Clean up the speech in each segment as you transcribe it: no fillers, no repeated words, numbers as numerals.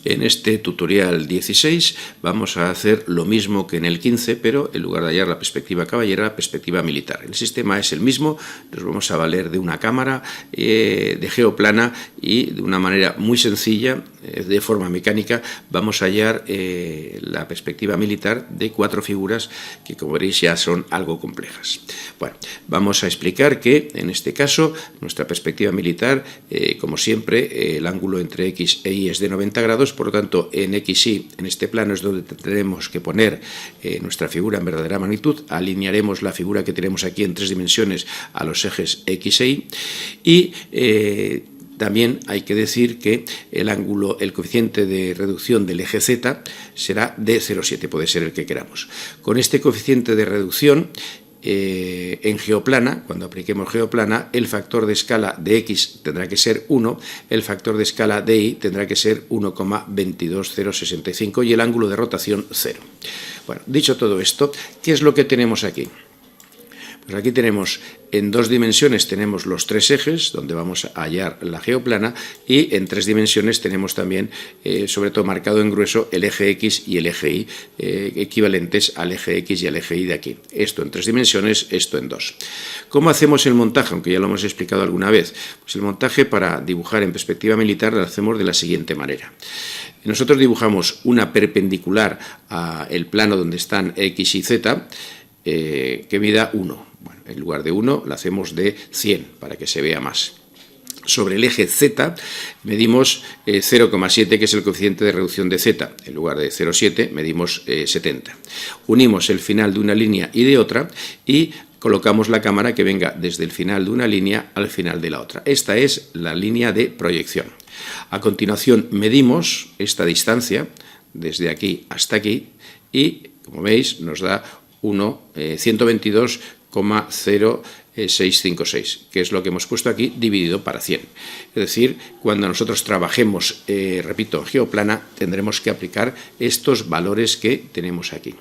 En este tutorial 16 vamos a hacer lo mismo que en el 15, pero en lugar de hallar la perspectiva caballera, la perspectiva militar. El sistema es el mismo, nos vamos a valer de una cámara de geoplana y de una manera muy sencilla, de forma mecánica, vamos a hallar la perspectiva militar de 4 figuras que, como veréis, ya son algo complejas. Bueno, vamos a explicar que en este caso nuestra perspectiva militar, como siempre, el ángulo entre X e Y es de 90 grados, por lo tanto, en XY, en este plano, es donde tendremos que poner nuestra figura en verdadera magnitud. Alinearemos la figura que tenemos aquí en 3 dimensiones a los ejes X e Y y también hay que decir que el coeficiente de reducción del eje Z será de 0,7, puede ser el que queramos. Con este coeficiente de reducción, en geoplana, cuando apliquemos geoplana, el factor de escala de X tendrá que ser 1, el factor de escala de Y tendrá que ser 1,22065 y el ángulo de rotación 0. Bueno, dicho todo esto, ¿qué es lo que tenemos aquí? Pues aquí tenemos, en 2 dimensiones tenemos los 3 ejes, donde vamos a hallar la geoplana, y en 3 dimensiones tenemos también, sobre todo marcado en grueso, el eje X y el eje Y, equivalentes al eje X y al eje Y de aquí. Esto en 3 dimensiones, esto en 2. ¿Cómo hacemos el montaje? Aunque ya lo hemos explicado alguna vez. Pues el montaje, para dibujar en perspectiva militar, lo hacemos de la siguiente manera. Nosotros dibujamos una perpendicular al plano donde están X y Z, que mida 1. Bueno, en lugar de 1 la hacemos de 100 para que se vea más. Sobre el eje Z medimos 0,7, que es el coeficiente de reducción de Z. En lugar de 0,7 medimos 70. Unimos el final de una línea y de otra y colocamos la cámara que venga desde el final de una línea al final de la otra. Esta es la línea de proyección. A continuación medimos esta distancia desde aquí hasta aquí y, como veis, nos da 122,0656, que es lo que hemos puesto aquí, dividido para 100. Es decir, cuando nosotros trabajemos, repito, en geoplana, tendremos que aplicar estos valores que tenemos aquí.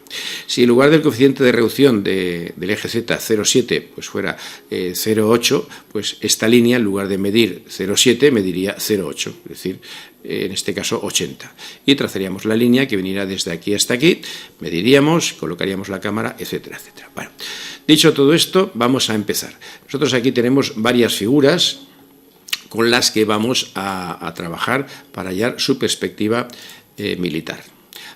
Si en lugar del coeficiente de reducción del eje Z 0,7 pues fuera 0,8, pues esta línea, en lugar de medir 0,7, mediría 0,8, es decir, en este caso 80. Y trazaríamos la línea que viniera desde aquí hasta aquí, mediríamos, colocaríamos la cámara, etcétera, etcétera. Bueno, dicho todo esto, vamos a empezar. Nosotros aquí tenemos varias figuras con las que vamos a trabajar para hallar su perspectiva militar.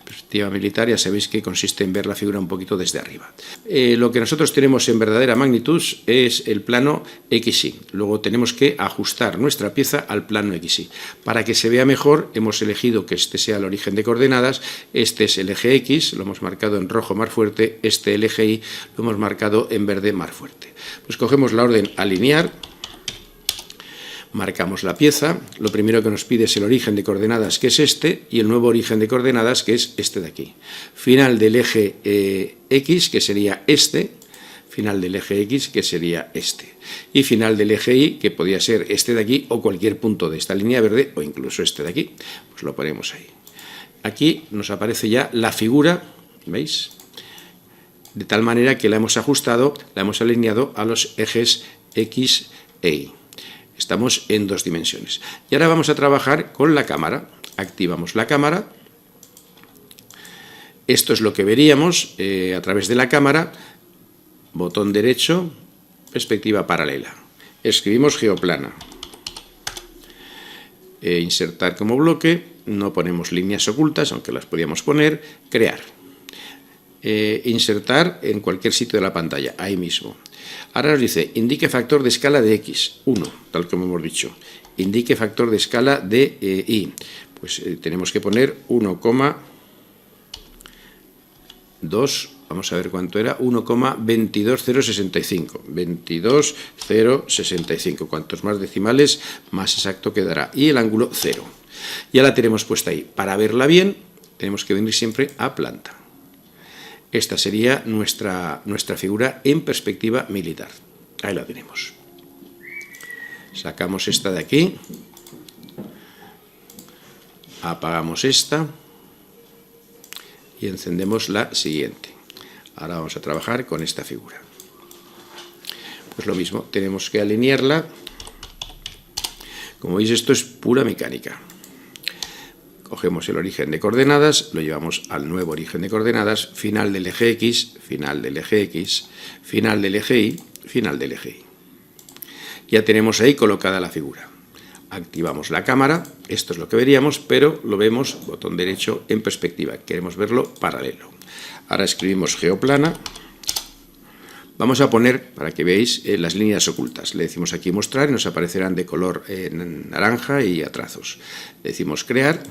Perspectiva militar, ya sabéis que consiste en ver la figura un poquito desde arriba. Lo que nosotros tenemos en verdadera magnitud es el plano XY. Luego tenemos que ajustar nuestra pieza al plano XY. Para que se vea mejor, hemos elegido que este sea el origen de coordenadas. Este es el eje X, lo hemos marcado en rojo mar fuerte. Este, el eje Y, lo hemos marcado en verde mar fuerte. Pues cogemos la orden alinear. Marcamos la pieza, lo primero que nos pide es el origen de coordenadas, que es este, y el nuevo origen de coordenadas, que es este de aquí. Final del eje X, que sería este, final del eje X, que sería este, y final del eje Y, que podría ser este de aquí, o cualquier punto de esta línea verde, o incluso este de aquí. Pues lo ponemos ahí. Aquí nos aparece ya la figura, ¿veis? De tal manera que la hemos ajustado, la hemos alineado a los ejes X e Y. Estamos en 2 dimensiones. Y ahora vamos a trabajar con la cámara. Activamos la cámara. Esto es lo que veríamos a través de la cámara. Botón derecho, perspectiva paralela. Escribimos geoplana. Insertar como bloque. No ponemos líneas ocultas, aunque las podíamos poner. Crear. Insertar en cualquier sitio de la pantalla, ahí mismo. Ahora nos dice, indique factor de escala de X, 1, tal como hemos dicho. Indique factor de escala de Y. Pues tenemos que poner 1,2, vamos a ver cuánto era, 1,22065. 22065. Cuantos más decimales, más exacto quedará. Y el ángulo 0. Ya la tenemos puesta ahí. Para verla bien, tenemos que venir siempre a planta. Esta sería nuestra figura en perspectiva militar. Ahí la tenemos. Sacamos esta de aquí. Apagamos esta. Y encendemos la siguiente. Ahora vamos a trabajar con esta figura. Pues lo mismo, tenemos que alinearla. Como veis, esto es pura mecánica. cogemos el origen de coordenadas, lo llevamos al nuevo origen de coordenadas, final del eje X, final del eje X, final del eje Y, final del eje Y. Ya tenemos ahí colocada la figura. Activamos la cámara, esto es lo que veríamos, pero lo vemos, botón derecho, en perspectiva. Queremos verlo paralelo. Ahora escribimos geoplana. Vamos a poner, para que veáis, las líneas ocultas. Le decimos aquí mostrar y nos aparecerán de color naranja y a trazos. Le decimos crear.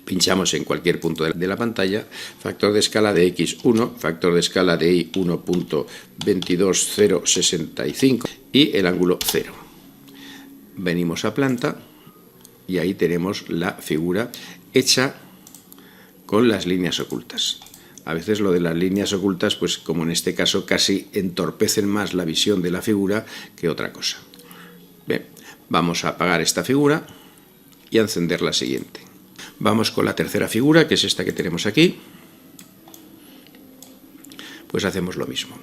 Pinchamos en cualquier punto de la pantalla, factor de escala de X1, factor de escala de Y 1.22065 y el ángulo 0. Venimos a planta y ahí tenemos la figura hecha con las líneas ocultas. A veces lo de las líneas ocultas, pues como en este caso, casi entorpecen más la visión de la figura que otra cosa. Bien, vamos a apagar esta figura y a encender la siguiente. Vamos con la tercera figura, que es esta que tenemos aquí. Pues hacemos lo mismo.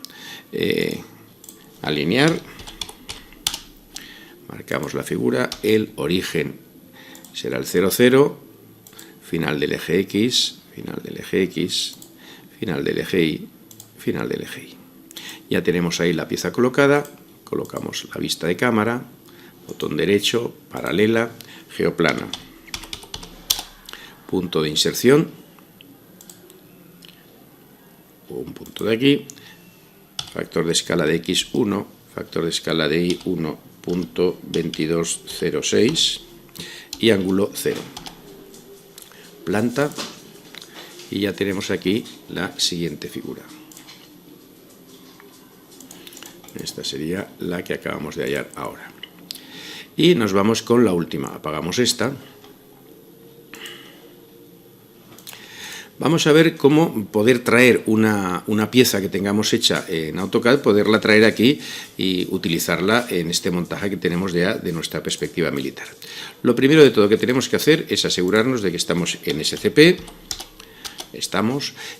Alinear. Marcamos la figura. El origen será el 0, 0. Final del eje X. Final del eje X. Final del eje Y. Final del eje Y. Ya tenemos ahí la pieza colocada. Colocamos la vista de cámara. Botón derecho. Paralela. Geoplana. Punto de inserción, un punto de aquí, factor de escala de X1, factor de escala de Y 1.2206 y ángulo 0. Planta y ya tenemos aquí la siguiente figura. Esta sería la que acabamos de hallar ahora. Y nos vamos con la última. Apagamos esta. Vamos a ver cómo poder traer una pieza que tengamos hecha en AutoCAD, poderla traer aquí y utilizarla en este montaje que tenemos ya de nuestra perspectiva militar. Lo primero de todo que tenemos que hacer es asegurarnos de que estamos en SCP,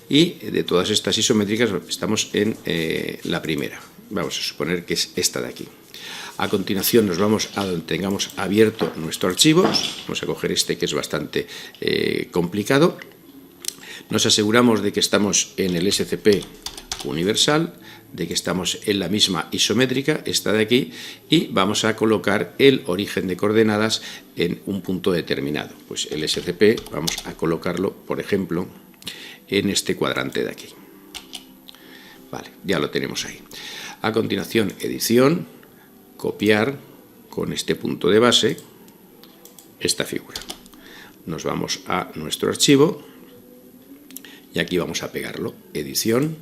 y de todas estas isométricas estamos en la primera. Vamos a suponer que es esta de aquí. A continuación nos vamos a donde tengamos abierto nuestro archivo. Vamos a coger este que es bastante complicado. Nos aseguramos de que estamos en el SCP universal, de que estamos en la misma isométrica, esta de aquí, y vamos a colocar el origen de coordenadas en un punto determinado. Pues el SCP vamos a colocarlo, por ejemplo, en este cuadrante de aquí. Vale, ya lo tenemos ahí. A continuación, edición, copiar con este punto de base esta figura. Nos vamos a nuestro archivo. Y aquí vamos a pegarlo. Edición,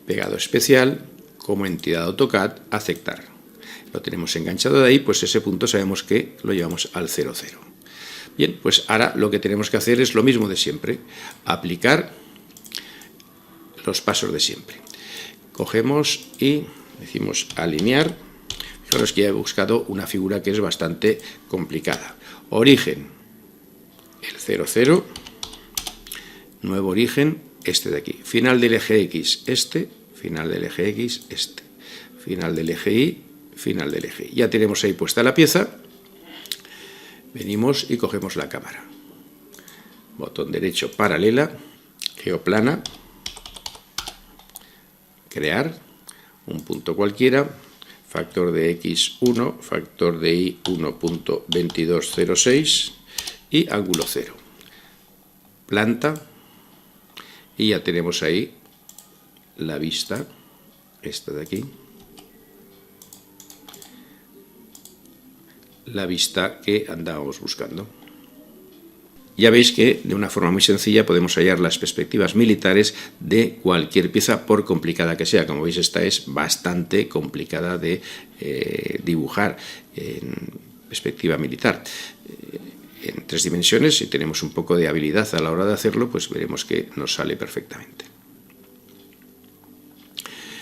pegado especial, como entidad AutoCAD, aceptar. Lo tenemos enganchado de ahí, pues ese punto sabemos que lo llevamos al 0, 0. Bien, pues ahora lo que tenemos que hacer es lo mismo de siempre. Aplicar los pasos de siempre. Cogemos y decimos alinear. Fijaros que ya he buscado una figura que es bastante complicada. Origen, el 0, 0. Nuevo origen, este de aquí. Final del eje X, este. Final del eje X, este. Final del eje Y, final del eje Y. Ya tenemos ahí puesta la pieza. Venimos y cogemos la cámara. Botón derecho, paralela. Geoplana. Crear. Un punto cualquiera. Factor de X1, factor de Y 1.2206 y ángulo 0. Planta. Y ya tenemos ahí la vista, esta de aquí, la vista que andábamos buscando. Ya veis que de una forma muy sencilla podemos hallar las perspectivas militares de cualquier pieza, por complicada que sea. Como veis, esta es bastante complicada de dibujar en perspectiva militar. En 3 dimensiones, si tenemos un poco de habilidad a la hora de hacerlo, pues veremos que nos sale perfectamente.